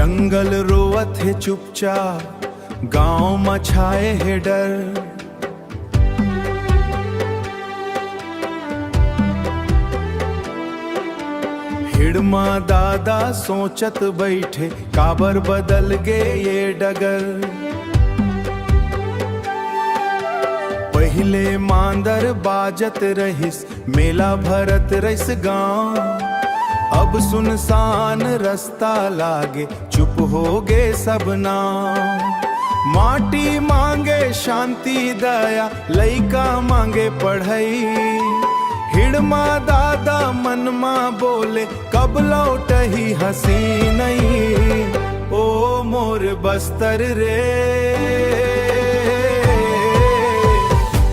जंगल रोवत है चुपचाप, गांव मछाए है डर। हिड़मा दादा सोचत बैठे, काबर बदल गे ये डगर। पहले मांदर बाजत रहिस, मेला भरत रहिस गांव। अब सुनसान रास्ता लागे, चुप हो गे सब नाव। माटी मांगे शांति दया, लइका मांगे पढ़ाई। हिड़मा दादा मनमा बोले, कब लौटही हसी नहीं। ओ मोर बस्तर रे,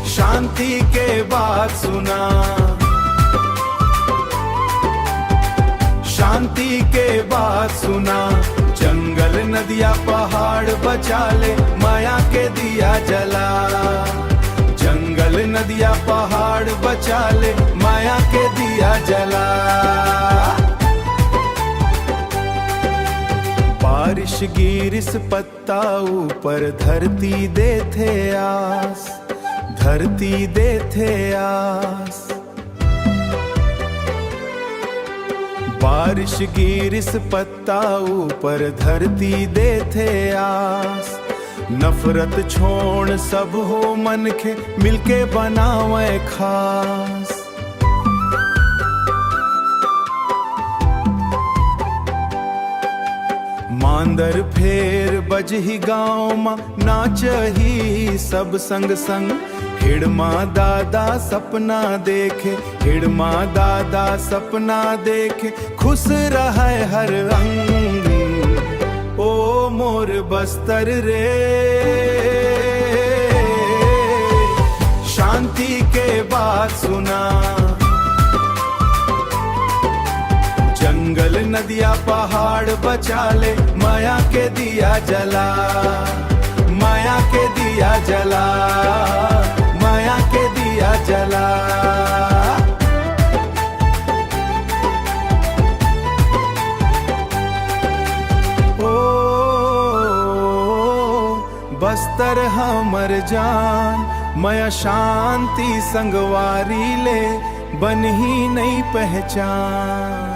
शांति के बात सुना। शांति के बात सुना, जंगल नदिया पहाड़ बचा ले, माया के दिया जला। जंगल नदिया पहाड़ बचा ले, माया के दिया जला। बारिश गिरिस पत्ता ऊपर, धरती देथे आस। धरती देथे आस। बारिश गिरिस पत्ता ऊपर, धरती देथे आस। नफरत छोड़ सब हो मन के, मिलके बनावे खास। मांदर फेर बजही गाँव मा, नाचही सब संग संग। हिड़मा दादा सपना देखे, हिड़मा दादा सपना देखे, खुश रहे हर अंग। ओ मोर बस्तर रे, शांति के बात सुना। जंगल नदिया पहाड़ बचा ले, माया के दिया जला। माया के दिया जला, माया के दिया जला। ओ बस्तर हमर जान, माया शांति संगवारी ले, बनही नहीं पहचान।